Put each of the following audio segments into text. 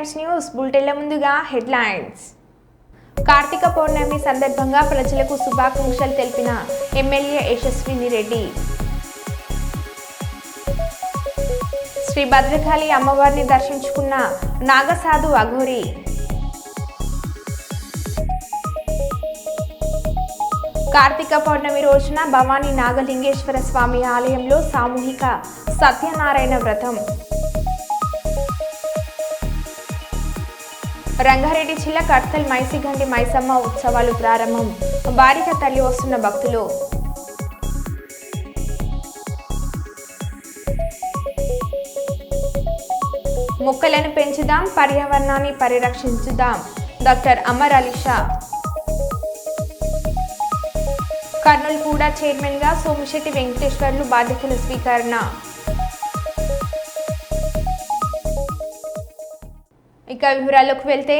Times news బులెటిన్ల ముందుగా headlines. Karthika పౌర్ణమి సందర్భంగా ప్రజలకు శుభాకాంక్షలు తెలిపిన ఎమ్మెల్యే యశస్విని రెడ్డి. శ్రీ భద్రకాళి అమ్మవారిని దర్శించుకున్న నాగసాధు అఘోరి. కార్తీక పౌర్ణమి రోజున భవానీ నాగలింగేశ్వర స్వామి ఆలయంలో సామూహిక సత్యనారాయణ వ్రతం. రంగారెడ్డి జిల్లా కర్తల్ మైసిగండి మైసమ్మ ఉత్సవాలు ప్రారంభం. భారీగా తరలి వస్తున్న భక్తులు. మొక్కలను పెంచుదాం, పర్యావరణాన్ని పరిరక్షించుదాం. డాక్టర్ అమర్ అలీ షా. కర్నూలు కూడా చైర్మన్ గా సోమిశెట్టి వెంకటేశ్వర్లు బాధ్యతల స్వీకరణ. ఇక వివరాల్లోకి వెళ్తే,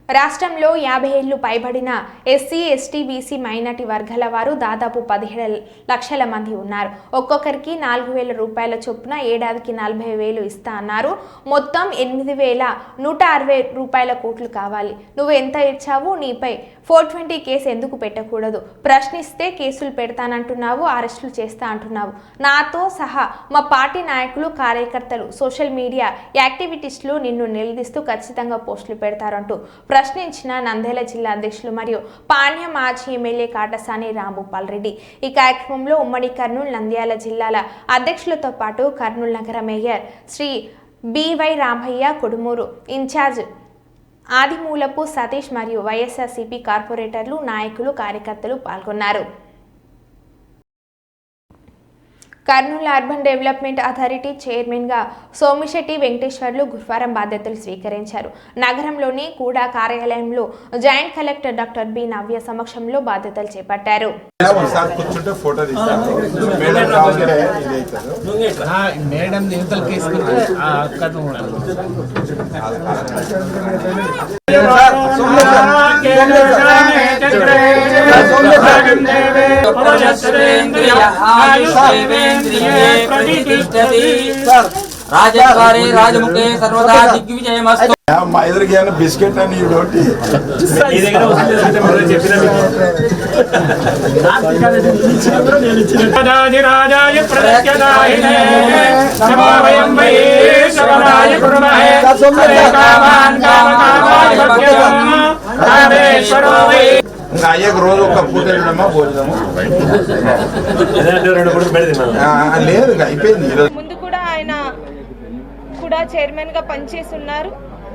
రాష్ట్రంలో 50 ఏళ్లు పైబడిన ఎస్సీ, ఎస్టీ, బీసీ, మైనార్టీ వర్గాల వారు దాదాపు 17 లక్షల మంది ఉన్నారు. ఒక్కొక్కరికి 4,000 రూపాయల చొప్పున ఏడాదికి 40,000 ఇస్తా అన్నారు. మొత్తం 8,160 రూపాయల కోట్లు కావాలి. నువ్వు ఎంత ఇచ్చావు? నీపై 420 కేసు ఎందుకు పెట్టకూడదు? ప్రశ్నిస్తే కేసులు పెడతానంటున్నావు, అరెస్టులు చేస్తా అంటున్నావు. నాతో సహా మా పార్టీ నాయకులు, కార్యకర్తలు, సోషల్ మీడియా యాక్టివిటీస్లు నిన్ను నిలదీస్తూ ఖచ్చితంగా పోస్టులు పెడతారంటూ ప్రశ్నించిన నంద్యాల జిల్లా అధ్యక్షులు మరియు పాణ్యం మాజీ ఎమ్మెల్యే కాటసాని రాంభూపాల్ రెడ్డి. ఈ కార్యక్రమంలో ఉమ్మడి కర్నూలు, నంద్యాల జిల్లాల అధ్యక్షులతో పాటు కర్నూలు నగర mayor Shri B Y Ramaiah, Kodumur in charge Adimulapu Satish మరియు వైఎస్ఆర్సీపీ కార్పొరేటర్లు, నాయకులు, కార్యకర్తలు పాల్గొన్నారు. కర్నూలు అర్బన్ డెవలప్మెంట్ అథారిటీ చైర్మన్గా సోమిశెట్టి వెంకటేశ్వర్లు గురువారం బాధ్యతలు స్వీకరించారు. నగరంలోని కూడా కార్యాలయంలో జాయింట్ కలెక్టర్ డాక్టర్ బి నవ్య సమక్షంలో బాధ్యతలు చేపట్టారు. రాజద్వారే రాజముఖే సర్వదా దిగ్విజయమస్తు. మా ఎదురుకి ఏమైనా బిస్కెట్ అని డోటి అయ్యకు రోజు ఒక పూట తినడమా భోజనము లేదు, అయిపోయింది. ముందు కూడా ఆయన కూడా చైర్మన్ గా పనిచేసి ఉన్నారు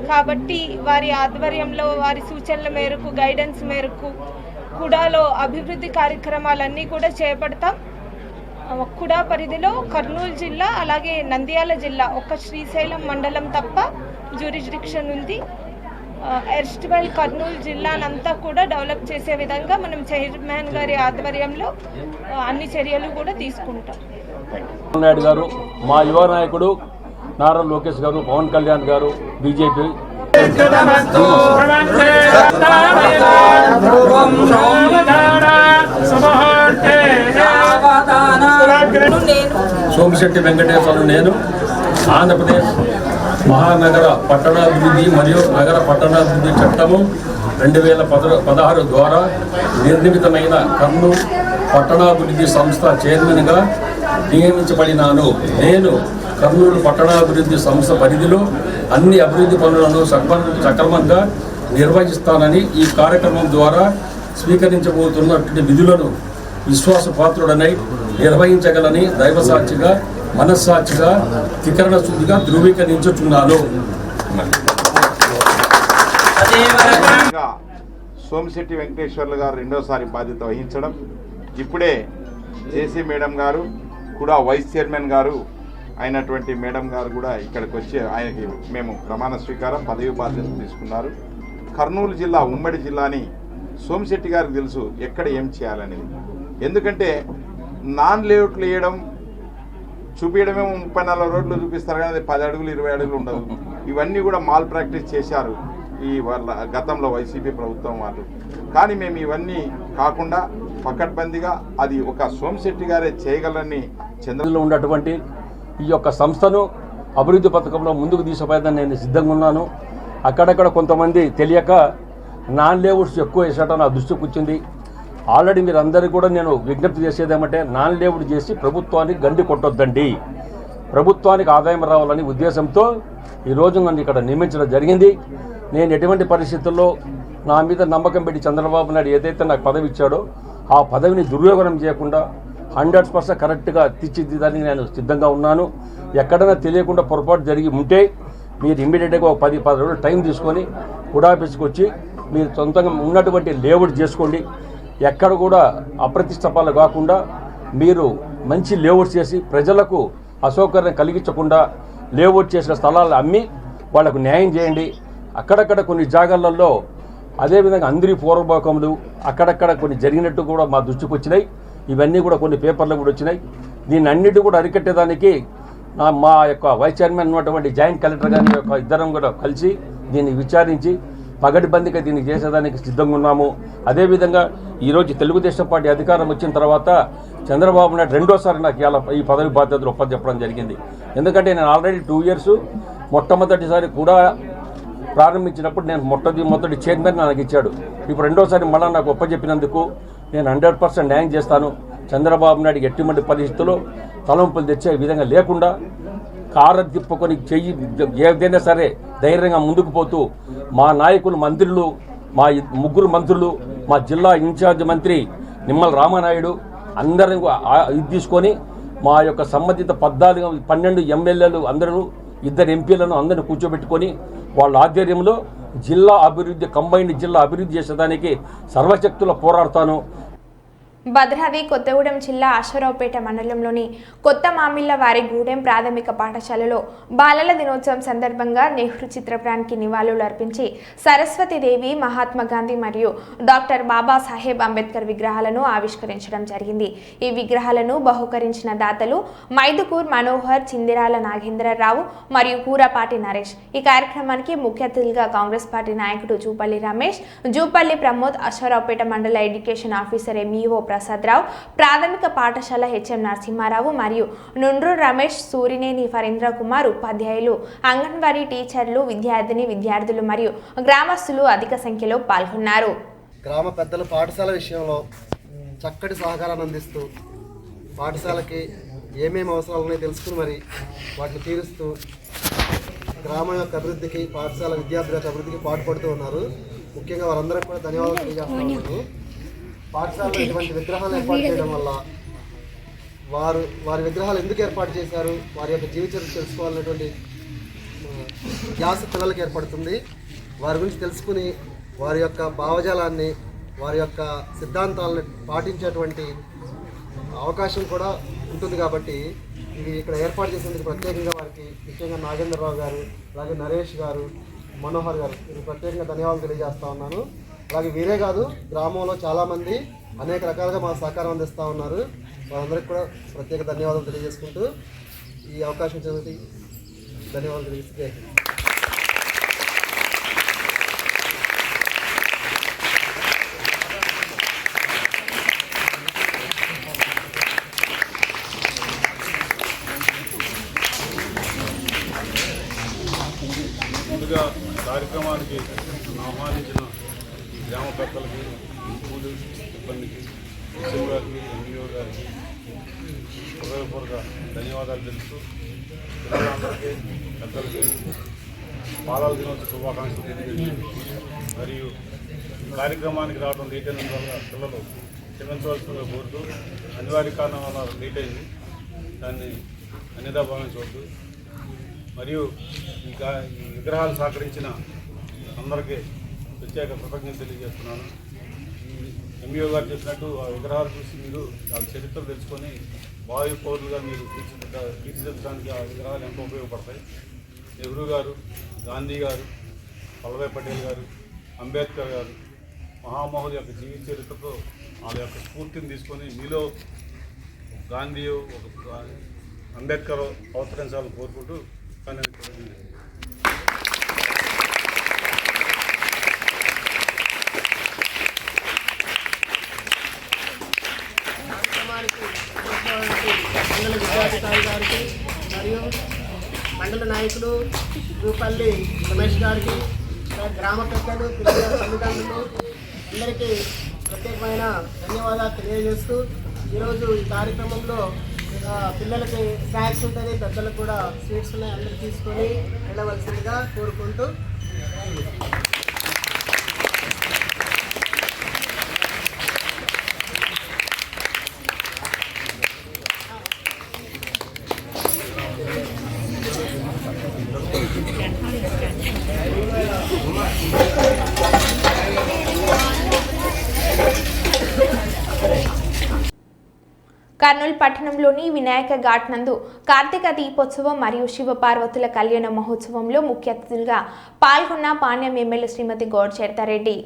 కాబట్టి వారి ఆధ్వర్యంలో, వారి సూచనల మేరకు, గైడెన్స్ మేరకు కుడాలో అభివృద్ధి కార్యక్రమాలన్నీ కూడా చేపడతాం. కుడా పరిధిలో కర్నూలు జిల్లా అలాగే నంద్యాల జిల్లా ఒక్క శ్రీశైలం మండలం తప్ప జ్యూరిస్డిక్షన్ ఉంది. ఎర్స్ట్వెల్ కర్నూలు జిల్లానంతా కూడా డెవలప్ చేసే విధంగా మనం చైర్మన్ గారి ఆధ్వర్యంలో అన్ని చర్యలు కూడా తీసుకుంటాం. నాయుడు గారు, మా యువ నాయకుడు నారా లోకేష్ గారు, పవన్ కళ్యాణ్ గారు, బీజేపీ సోమిశెట్టి వెంకటేశ్వర్లు నేను ఆంధ్రప్రదేశ్ మహానగర పట్టణాభివృద్ధి మరియు నగర పట్టణాభివృద్ధి చట్టము 2016 ద్వారా నిర్మితమైన కర్నూలు పట్టణాభివృద్ధి సంస్థ చైర్మన్గా నియమించబడినాను. నేను కర్నూలు పట్టణాభివృద్ధి సంస్థ పరిధిలో అన్ని అభివృద్ధి పనులను సక్రమంగా నిర్వహిస్తానని ఈ కార్యక్రమం ద్వారా స్వీకరించబోతున్నటువంటి విధులను విశ్వాసపాత్రుడనై నిర్వహించగలని దైవసాక్షిగా, మనస్సాక్షిగా, త్రికరణ శుద్ధిగా ధృవీకరించుచున్నాను. సోమిశెట్టి వెంకటేశ్వర్లు గారు రెండోసారి బాధ్యత వహించడం, ఇప్పుడే జేసీ మేడం గారు కూడా వైస్ చైర్మన్ గారు అయినటువంటి మేడం గారు కూడా ఇక్కడికి వచ్చి ఆయనకి మేము ప్రమాణ స్వీకారం, పదవి బాధ్యతలు తీసుకున్నారు. కర్నూలు జిల్లా ఉమ్మడి జిల్లాని సోమిశెట్టి గారికి తెలుసు ఎక్కడ ఏం చేయాలనేది. ఎందుకంటే నాన్ లేఅవుట్లు వేయడం, చూపించడమేమో 34 రోడ్లు చూపిస్తారు కానీ 10 అడుగులు 20 అడుగులు ఉండదు. ఇవన్నీ కూడా మాల్ ప్రాక్టీస్ చేశారు ఈ వాళ్ళ గతంలో వైసీపీ ప్రభుత్వం వాళ్ళు. కానీ మేము ఇవన్నీ కాకుండా పకడ్బందీగా అది ఒక సోమిశెట్టి గారే చేయగలని చంద్రలో ఉన్నటువంటి ఈ యొక్క సంస్థను అభివృద్ధి పథకంలో ముందుకు తీసుకుపోయేదని నేను సిద్ధంగా ఉన్నాను. అక్కడక్కడ కొంతమంది తెలియక నాన్ లేఅవుట్స్ ఎక్కువ వేసట నా దృష్టికి వచ్చింది. ఆల్రెడీ మీరు అందరికీ కూడా నేను విజ్ఞప్తి చేసేది ఏమంటే నాన్ లేఅవుట్ చేసి ప్రభుత్వానికి గండి కొట్టొద్దండి. ప్రభుత్వానికి ఆదాయం రావాలని ఉద్దేశంతో ఈరోజు నన్ను ఇక్కడ నియమించడం జరిగింది. నేను ఎటువంటి పరిస్థితుల్లో నా మీద నమ్మకం పెట్టి చంద్రబాబు నాయుడు ఏదైతే నాకు పదవి ఇచ్చాడో ఆ పదవిని దుర్యోగనం చేయకుండా 100% కరెక్ట్గా తీర్చిదిద్దడానికి నేను సిద్ధంగా ఉన్నాను. ఎక్కడైనా తెలియకుండా పొరపాటు జరిగి ఉంటే మీరు ఇమ్మీడియట్గా ఒక 10 రోజులు టైం తీసుకొని హుడా ఆఫీస్కి వచ్చి మీరు సొంతంగా ఉన్నటువంటి లేఅవుట్ చేసుకోండి. ఎక్కడ కూడా అప్రతిష్టపాలు కాకుండా మీరు మంచి లేఅవుట్ చేసి ప్రజలకు అసౌకర్యం కలిగించకుండా లేఅవుట్ చేసిన స్థలాలు అమ్మి వాళ్లకు న్యాయం చేయండి. అక్కడక్కడ కొన్ని జాగాలలో అదేవిధంగా అందరి పూర్వభాకములు అక్కడక్కడ కొన్ని జరిగినట్టు కూడా మా దృష్టికి వచ్చినాయి. ఇవన్నీ కూడా కొన్ని పేపర్లు కూడా వచ్చినాయి. దీన్ని అన్నిటి కూడా అరికట్టేదానికి మా యొక్క వైస్ చైర్మన్ ఉన్నటువంటి జాయింట్ కలెక్టర్ గారి యొక్క ఇద్దరం కూడా కలిసి దీన్ని విచారించి పగటిబందిగా దీన్ని చేసేదానికి సిద్ధంగా ఉన్నాము. అదేవిధంగా ఈరోజు తెలుగుదేశం పార్టీ అధికారం వచ్చిన తర్వాత చంద్రబాబు నాయుడు రెండోసారి నాకు ఈ పదవి బాధ్యతలు ఒప్పచెప్పడం జరిగింది. ఎందుకంటే నేను ఆల్రెడీ 2 years మొట్టమొదటిసారి కూడా ప్రారంభించినప్పుడు నేను మొదటి చైర్మన్ నాకు ఇచ్చాడు. ఇప్పుడు రెండోసారి మళ్ళీ నాకు ఒప్పచెప్పినందుకు నేను 100% న్యాయం చేస్తాను. చంద్రబాబు నాయుడు ఎటువంటి పరిస్థితుల్లో తలంపులు తెచ్చే విధంగా లేకుండా కారు తిప్పుకొని చెయ్యి ఏదైనా సరే ధైర్యంగా ముందుకు పోతూ మా నాయకులు మంత్రులు మా 3 మంత్రులు మా జిల్లా ఇన్ఛార్జ్ మంత్రి నిమ్మల రామానాయుడు అందరం ఇది తీసుకొని మా యొక్క సంబంధిత 12 ఎమ్మెల్యేలు అందరూ 2 ఎంపీలను అందరిని కూర్చోబెట్టుకొని వాళ్ళ ఆధ్వర్యంలో జిల్లా అభివృద్ధి కంబైన్డ్ జిల్లా అభివృద్ధి చేసేదానికి సర్వశక్తుల పోరాడతాను. భద్రాద్రి కొత్తగూడెం జిల్లా అశ్వరావుపేట మండలంలోని కొత్త మామిళ్ల వారి గూడెం ప్రాథమిక పాఠశాలలో బాలల దినోత్సవం సందర్భంగా నెహ్రూ చిత్రపటానికి నివాళులు అర్పించి సరస్వతీదేవి, మహాత్మా గాంధీ మరియు డాక్టర్ బాబాసాహెబ్ అంబేద్కర్ విగ్రహాలను ఆవిష్కరించడం జరిగింది. ఈ విగ్రహాలను బహుకరించిన దాతలు మైదుకూర్ మనోహర్, చిందిరాల నాగేంద్రరావు మరియు కూరపాటి నరేష్. ఈ కార్యక్రమానికి ముఖ్య అతిథిగా కాంగ్రెస్ పార్టీ నాయకుడు జూపల్లి రమేష్, జూపల్లి ప్రమోద్, అశ్వరావుపేట మండల ఎడ్యుకేషన్ ఆఫీసర్ ఎంఈఓ ప్రసాదరావు, ప్రాథమిక పాఠశాల హెచ్ఎం నరసింహారావు మరియు నుండ్రు రమేష్, సూరినేని ఫరీంద్ర కుమార్, ఉపాధ్యాయులు, అంగన్వాడీ టీచర్లు, విద్యార్థులు మరియు గ్రామస్తులు అధిక సంఖ్యలో పాల్గొన్నారు. గ్రామ పెద్దలు పాఠశాల విషయంలో చక్కటి సహకారాన్ని అందిస్తూ పాఠశాలకి ఏమేమి అవసరాలు ఉన్నాయో తెలుసుకుని మరి వాటిని తీరుస్తూ గ్రామం యొక్క అభివృద్ధికి, పాఠశాల విద్యార్థుల యొక్క అభివృద్ధికి పాటుపడుతూ ఉన్నారు. ముఖ్యంగా వారందరికీ కూడా ధన్యవాదాలు తెలియజేస్తున్నాను. పాఠశాలలో ఇటువంటి విగ్రహాలు ఏర్పాటు చేయడం వల్ల వారి విగ్రహాలు ఎందుకు ఏర్పాటు చేశారు, వారి యొక్క జీవిత చరిత్ర తెలుసుకోవాలనేటువంటి ధ్యాస పిల్లలకి ఏర్పడుతుంది. వారి గురించి తెలుసుకుని వారి యొక్క భావజాలాన్ని, వారి యొక్క సిద్ధాంతాలను పాటించేటువంటి అవకాశం కూడా ఉంటుంది. కాబట్టి ఇవి ఇక్కడ ఏర్పాటు చేసేందుకు ప్రత్యేకంగా వారికి ముఖ్యంగా నాగేంద్రరావు గారు, అలాగే నరేష్ గారు, మనోహర్ గారు వీరికి ప్రత్యేకంగా ధన్యవాదాలు తెలియజేస్తూ ఉన్నాను. అలాగే వీరే కాదు, గ్రామంలో చాలామంది అనేక రకాలుగా మా సహకారం అందిస్తూ ఉన్నారు. వారందరికీ కూడా ప్రత్యేక ధన్యవాదాలు తెలియజేసుకుంటూ ఈ అవకాశం ఇచ్చినందుకు ధన్యవాదాలు తెలియజేస్తే ముందుగా కార్యక్రమానికి ఆహ్వానించిన గ్రామ పెద్దలకి, స్కూలు సిబ్బందికి, ఎస్ఎం గారికి, ఎంఈఓ గారికి హృదయపూర్వక ధన్యవాదాలు తెలుస్తూ పిల్లలందరికీ, పెద్దలకి బాలల దినోత్సవ శుభాకాంక్షలు తెలియజేస్తూ మరియు కార్యక్రమానికి రావడం లేట్ అయిన వల్ల పిల్లలు క్షమించవలసిందిగా కోరుతూ అనివార్య కారణం వల్ల లేట్ అయింది, దాన్ని అన్నిదా భావించవద్దు. మరియు ఈ విగ్రహాలు సహకరించిన అందరికీ ప్రత్యేక కృతజ్ఞతలు తెలియజేస్తున్నాను. ఎంఈఓ గారు చెప్పినట్టు ఆ విగ్రహాలు చూసి మీరు వాళ్ళ చరిత్ర తెలుసుకొని వాయు పౌరులుగా మీరు తీర్చిదిద్దడానికి ఆ విగ్రహాలు ఎంతో ఉపయోగపడతాయి. నెహ్రూ గారు, గాంధీ గారు, వల్లభాయ్ పటేల్ గారు, అంబేద్కర్ గారు మహామహుల యొక్క జీవిత చరిత్రతో వాళ్ళ యొక్క స్ఫూర్తిని తీసుకొని మీలో గాంధీ, అంబేద్కర్ అవతరించాలని కోరుకుంటూ కానీ మండల విద్యాధికారి గారికి మరియు మండల జూపల్లి రమేష్ గారికి, గ్రామ పెద్దలు, పిల్లల తల్లిదండ్రులు అందరికీ ప్రత్యేకమైన ధన్యవాదాలు తెలియజేస్తూ ఈరోజు ఈ కార్యక్రమంలో పిల్లలకి స్నాక్స్ ఉంటుంది, పెద్దలకు కూడా స్వీట్స్ ఉన్నాయి, అందరూ తీసుకొని వెళ్ళవలసిందిగా కోరుకుంటూ కర్నూలు పట్టణంలోని వినాయక ఘాట్ నందు కార్తీక దీపోత్సవం మరియు శివపార్వతుల కళ్యాణ మహోత్సవంలో ముఖ్య అతిథులుగా పాల్గొన్న పాణ్యం ఎమ్మెల్యే శ్రీమతి గౌడ్ చరితారెడ్డి.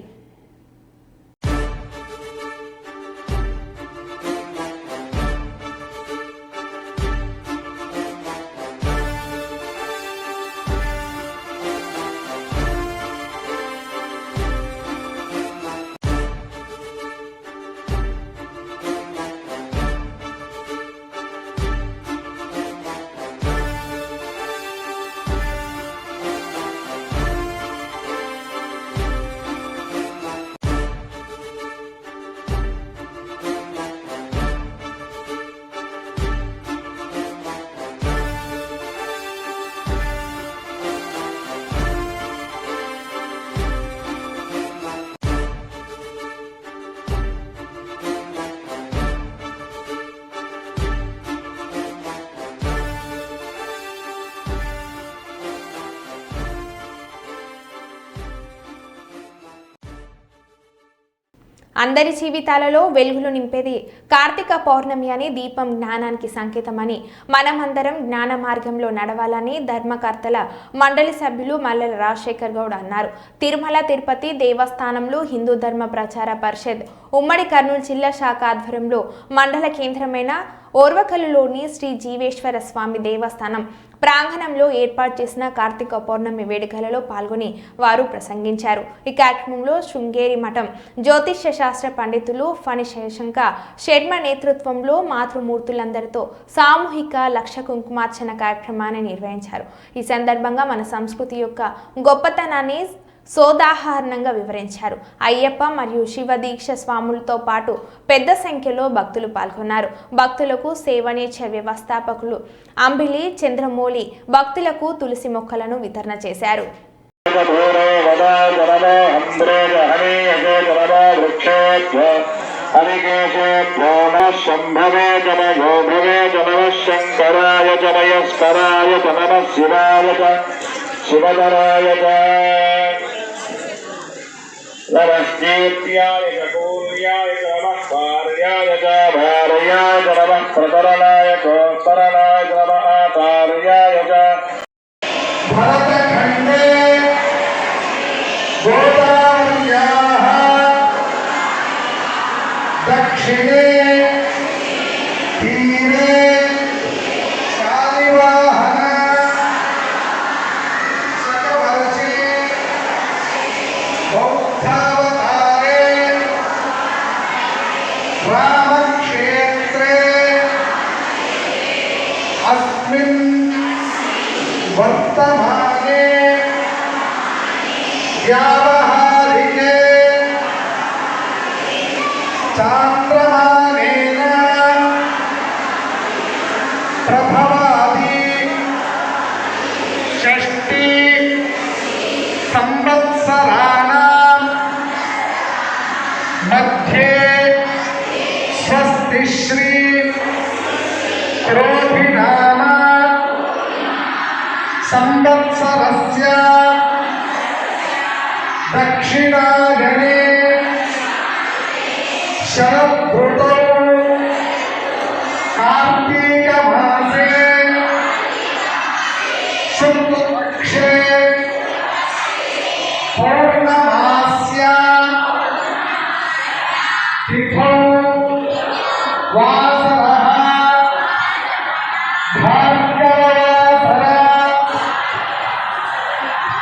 అందరి జీవితాలలో వెలుగులు నింపేది కార్తీక పౌర్ణమి అని, దీపం జ్ఞానానికి సంకేతమని, మనమందరం జ్ఞాన మార్గంలో నడవాలని ధర్మకర్తల మండలి సభ్యులు మల్లెల రాజశేఖర్ గౌడ్ అన్నారు. తిరుమల తిరుపతి దేవస్థానంలో హిందూ ధర్మ ప్రచార పరిషత్ ఉమ్మడి కర్నూలు జిల్లా శాఖ ఆధ్వర్యంలో మండల కేంద్రమైన ఓర్వకల్లులోని శ్రీ జీవేశ్వర స్వామి దేవస్థానం ప్రాంగణంలో ఏర్పాటు చేసిన కార్తీక పౌర్ణమి వేడుకలలో పాల్గొని వారు ప్రసంగించారు. ఈ కార్యక్రమంలో శృంగేరి మఠం జ్యోతిష్య శాస్త్ర పండితులు ఫణి శేషంక శర్మ నేతృత్వంలో మాతృమూర్తులందరితో సామూహిక లక్ష కుంకుమార్చన కార్యక్రమాన్ని నిర్వహించారు. ఈ సందర్భంగా మన సంస్కృతి యొక్క గొప్పతనాన్ని సోదాహరణంగా వివరించారు. అయ్యప్ప మరియు శివ దీక్ష స్వాములతో పాటు పెద్ద సంఖ్యలో భక్తులు పాల్గొన్నారు. భక్తులకు సేవనేచ వ్యవస్థాపకులు అంబిలి చంద్రమౌళి భక్తులకు తులసి మొక్కలను వితరణ చేశారు. नमस्तेत्याय कपूर्याय नमः पार्याय च भार्याय च नमः प्रतरणाय कोत्तरणाय च नमः आचार्याय च भरतखण्डे गोदावर्याः दक्षिणे तीरे शालिवाहन सकवर्षे बौद्धावतारे रामक्षेत्रे अस्मिन् वर्तमाने व्यावहारिके चान्द्रमानेन प्रभवादि षष्टि संवत्सराणां मध्ये स्वस्ति श्री क्रोधिनाम संवत्सरस्य दक्षिणायने शरदृतौ कार्तीकमासे शुक्लपक्षे पौर्णमास्या तिथौ वासरः भार्गववासरा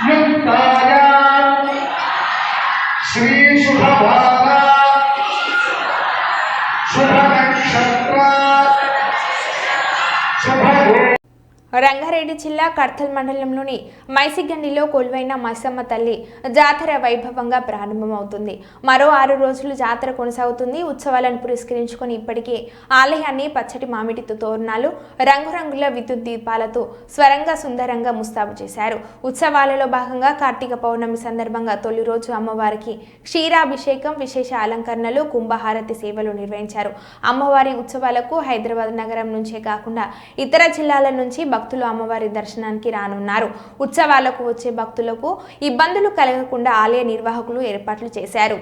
युक्तायां श्री రంగారెడ్డి జిల్లా కర్తల్ మండలంలోని మైసిగండిలో కొలువైన మైసమ్మ తల్లి జాతర వైభవంగా ప్రారంభమవుతుంది. మరో 6 రోజులు జాతర కొనసాగుతుంది. ఉత్సవాలను పురస్కరించుకొని ఇప్పటికే ఆలయాన్ని పచ్చటి మామిడి తోరణాలు, రంగురంగుల విద్యుత్ దీపాలతో స్వరంగా సుందరంగా ముస్తాబు చేశారు. ఉత్సవాలలో భాగంగా కార్తీక పౌర్ణమి సందర్భంగా తొలి రోజు అమ్మవారికి క్షీరాభిషేకం, విశేష అలంకరణలు, కుంభహారతి సేవలు నిర్వహించారు. అమ్మవారి ఉత్సవాలకు హైదరాబాద్ నగరం నుంచే కాకుండా ఇతర జిల్లాల నుంచి భక్తులు అమ్మవారి దర్శనానికి రానున్నారు. ఉత్సవాలకు వచ్చే భక్తులకు ఇబ్బందులు కలగకుండా ఆలయ నిర్వాహకులు ఏర్పాట్లు చేశారు.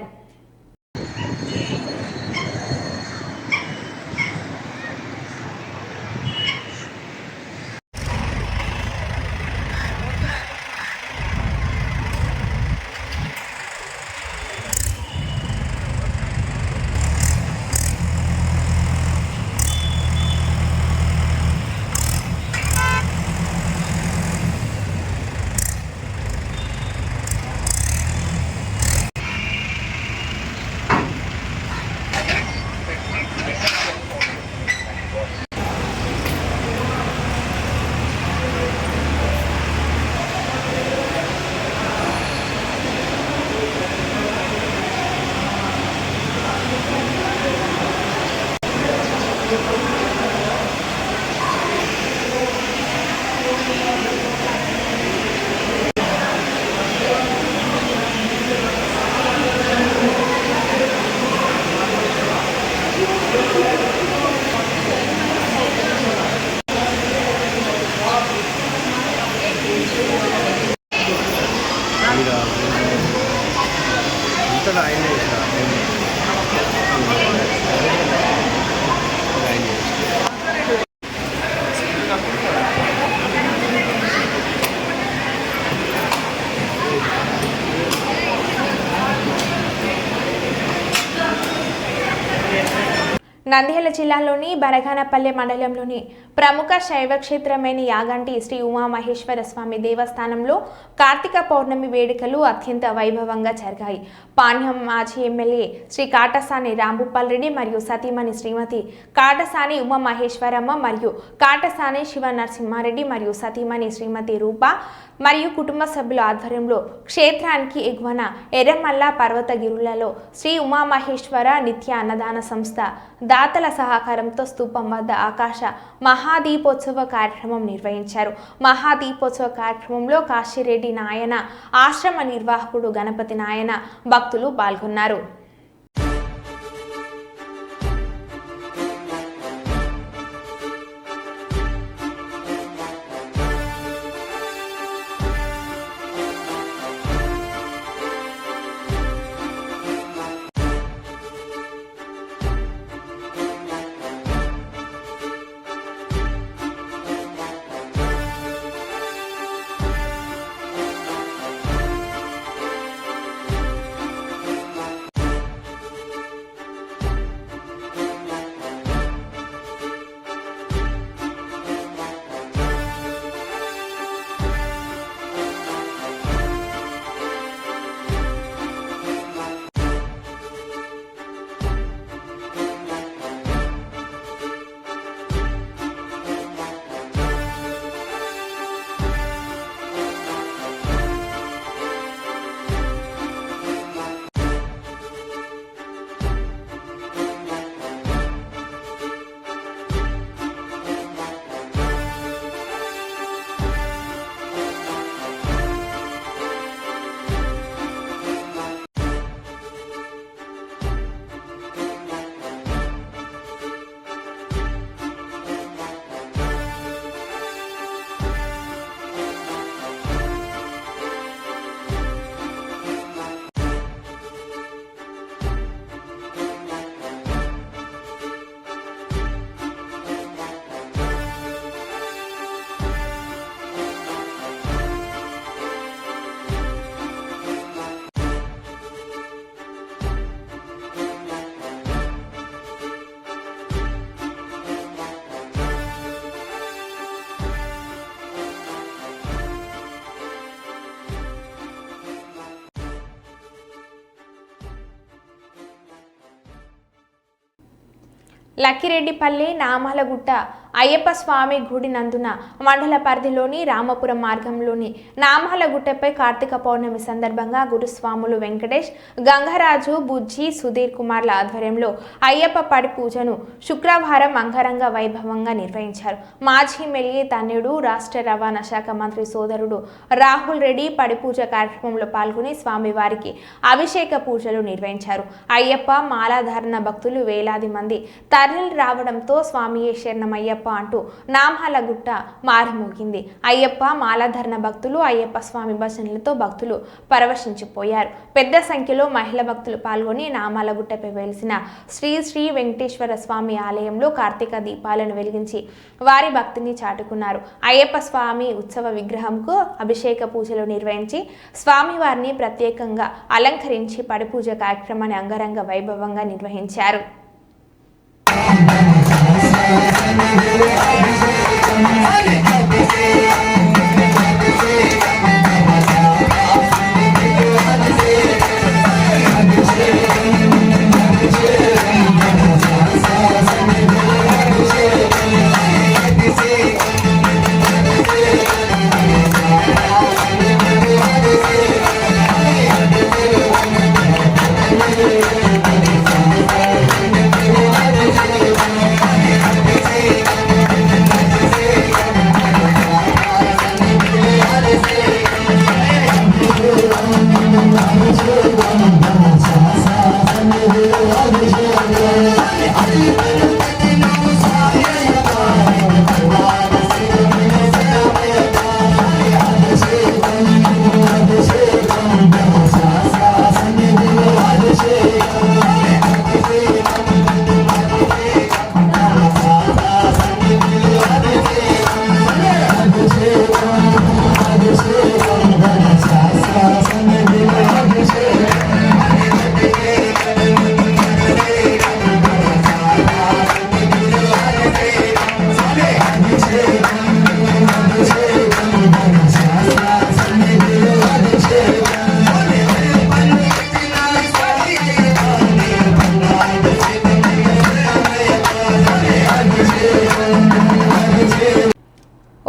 నంద్యాల జిల్లాలోని బనగానపల్లె మండలంలోని ప్రముఖ శైవ క్షేత్రమైన యాగంటి శ్రీ ఉమామహేశ్వర స్వామి దేవస్థానంలో కార్తీక పౌర్ణమి వేడుకలు అత్యంత వైభవంగా జరిగాయి. పాణ్యం మాజీ ఎమ్మెల్యే శ్రీ కాటసాని రాంభూపాల్ రెడ్డి మరియు సతీమణి శ్రీమతి కాటసాని ఉమామహేశ్వరమ్మ మరియు కాటసాని శివ నరసింహారెడ్డి మరియు సతీమణి శ్రీమతి రూప మరియు కుటుంబ సభ్యుల ఆధ్వర్యంలో క్షేత్రానికి ఎగువన ఎర్రమల్ల పర్వతగిరులలో శ్రీ ఉమామహేశ్వర నిత్య అన్నదాన సంస్థ దాతల సహకారంతో స్తూపం వద్ద ఆకాశ మహాదీపోత్సవ కార్యక్రమం నిర్వహించారు. మహాదీపోత్సవ కార్యక్రమంలో కాశీరెడ్డి నాయన, ఆశ్రమ నిర్వాహకుడు గణపతి నాయన, భక్తులు పాల్గొన్నారు. లక్కిరెడ్డిపల్లి, నామాలగుట్ట అయ్యప్ప స్వామి గుడి నందున మండల పరిధిలోని రామపురం మార్గంలోని నామాలగుట్టపై కార్తీక పౌర్ణమి సందర్భంగా గురుస్వాములు వెంకటేష్, గంగరాజు, బుజ్జి, సుధీర్ కుమార్ల ఆధ్వర్యంలో అయ్యప్ప పడి పూజను శుక్రవారం అంగరంగ వైభవంగా నిర్వహించారు. మాజీ ఎమ్మెల్యే తన్యుడు, రాష్ట్ర రవాణా శాఖ మంత్రి సోదరుడు రాహుల్ రెడ్డి పడి పూజ కార్యక్రమంలో పాల్గొని స్వామివారికి అభిషేక పూజలు నిర్వహించారు. అయ్యప్ప మాలాధారణ భక్తులు వేలాది మంది తరలి రావడంతో స్వామియే శరణమయ్యప్ప అంటూ నామాలగుట్ట మారుమోగింది. అయ్యప్ప మాలాధరణ భక్తులు అయ్యప్ప స్వామి భజనలతో భక్తులు పరవశించిపోయారు. పెద్ద సంఖ్యలో మహిళా భక్తులు పాల్గొని నామాలగుట్టపై వెలిసిన శ్రీ శ్రీ వెంకటేశ్వర స్వామి ఆలయంలో కార్తీక దీపాలను వెలిగించి వారి భక్తిని చాటుకున్నారు. అయ్యప్ప స్వామి ఉత్సవ విగ్రహంకు అభిషేక పూజలు నిర్వహించి స్వామివారిని ప్రత్యేకంగా అలంకరించి పడి పూజ కార్యక్రమాన్ని అంగరంగ వైభవంగా నిర్వహించారు.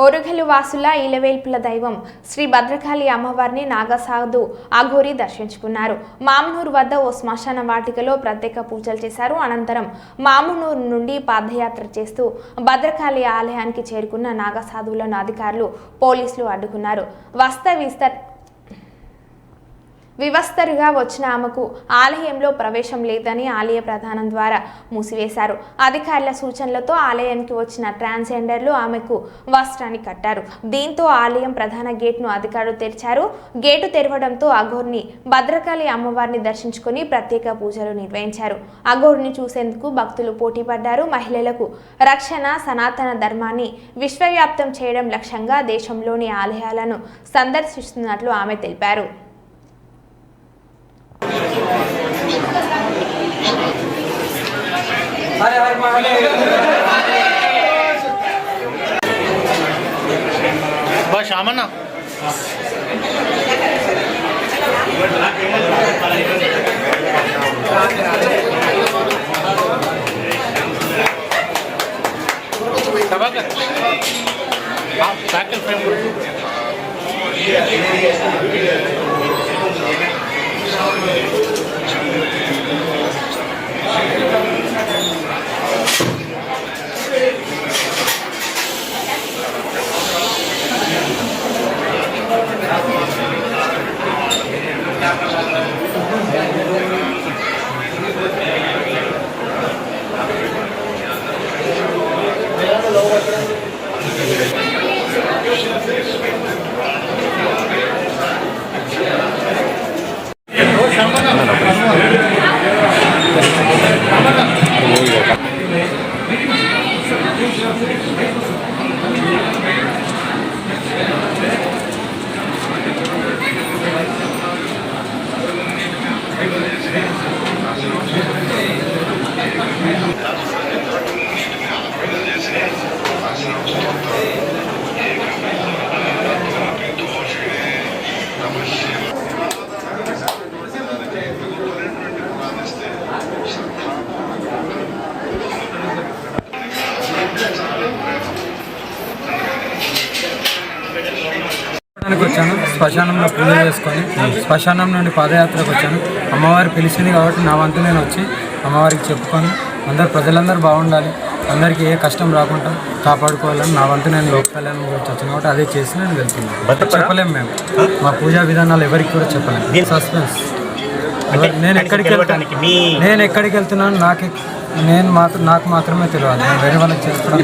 ఓరుగల్లు వాసుల ఇలవేల్పుల దైవం శ్రీ భద్రకాళి అమ్మవారిని నాగసాధు అఘోరి దర్శించుకున్నారు. మామునూరు వద్ద ఓ శ్మశాన వాటికలో ప్రత్యేక పూజలు చేశారు. అనంతరం మామునూరు నుండి పాదయాత్ర చేస్తూ భద్రకాళి ఆలయానికి చేరుకున్న నాగసాధువులను అధికారులు, పోలీసులు అడ్డుకున్నారు. వివస్తరుగా వచ్చిన ఆమెకు ఆలయంలో ప్రవేశం లేదని ఆలయ ప్రధానం ద్వారా మూసివేశారు. అధికారుల సూచనలతో ఆలయానికి వచ్చిన ట్రాన్స్జెండర్లు ఆమెకు వస్త్రాన్ని కట్టారు. దీంతో ఆలయం ప్రధాన గేట్ను అధికారులు తెరిచారు. గేటు తెరవడంతో అఘోర్ని భద్రకాళి అమ్మవారిని దర్శించుకుని ప్రత్యేక పూజలు నిర్వహించారు. అఘోర్ని చూసేందుకు భక్తులు పోటీపడ్డారు. మహిళలకు రక్షణ, సనాతన ధర్మాన్ని విశ్వవ్యాప్తం చేయడం లక్ష్యంగా దేశంలోని ఆలయాలను సందర్శిస్తున్నట్లు ఆమె తెలిపారు. हर हर महादेव। बस शामना साइकिल फ्रेम వచ్చాను. శ్మశానంలో పూజ చేసుకొని శ్మశానం నుండి పాదయాత్రకు వచ్చాను. అమ్మవారి పిలిచింది కాబట్టి నా వంతు నేను వచ్చి అమ్మవారికి చెప్పుకొని ప్రజలందరూ బాగుండాలి, అందరికీ ఏ కష్టం రాకుండా కాపాడుకోవాలని నా వంతు నేను లోక కళ్యాణం గురించి వచ్చాను కాబట్టి అదే చేసి నేను వెళ్తున్నాను. చెప్పలేము మేము, మా పూజా విధానాలు ఎవరికి కూడా చెప్పలేము. సస్పెన్స్. నేను ఎక్కడికి వెళ్తున్నాను నాకు మాత్రమే తెలియాలి. నేను వేరే వాళ్ళకి చేసుకోవడం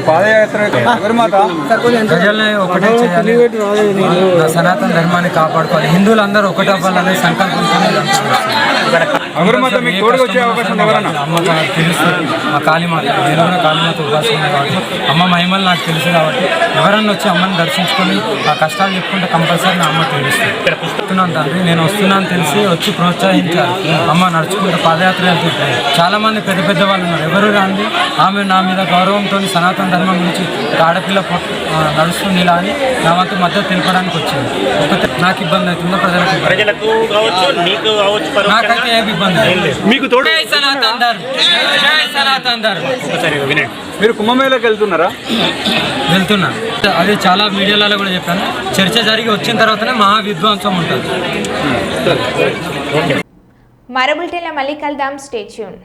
ప్రజల్ని ఒకటే చేయాలి, నా సనాతన ధర్మాన్ని కాపాడుకోవాలి, హిందువులందరూ ఒకటే అవ్వాలనే సంకల్పంతో అమ్మ తెలుస్తుంది. మా కాళీమాత, నేను కూడా కాళీమాత ఉపాసన కాబట్టి అమ్మ మహిమలు నాకు తెలుసు కాబట్టి ఎవరన్నా వచ్చి అమ్మని దర్శించుకొని ఆ కష్టాలు చెప్పుకుంటే కంపల్సరీ నా అమ్మ తెలుస్తుంది. చెప్తున్నాను తండ్రి, నేను వస్తున్నాను తెలిసి వచ్చి ప్రోత్సహించాలి. అమ్మ నడుచుకుంటే పాదయాత్ర వెళ్తుంది. చాలా మంది పెద్ద పెద్ద వాళ్ళు ఉన్నారు, ఎవరు రాంది ఆమె నా మీద గౌరవంతో సనాతన ధర్మం గురించి ఆడపిల్ల నడుస్తుంది ఇలా అని నా వంతు మద్దతు తెలపడానికి వచ్చింది. నాకు ఇబ్బంది అవుతుందో ప్రజలకు నాకైతే ఏమి ఇబ్బంది మీకు తోడు. మీరు కుంభమేళకి వెళ్తున్నారా? వెళ్తున్నా. అది చాలా మీడియాలలో కూడా చెప్పాను. చర్చ జరిగి వచ్చిన తర్వాతనే మహా విధ్వంసం ఉంటుంది. మరో బులెటిన్లో మళ్ళీ కలుద్దాం. Stay tune.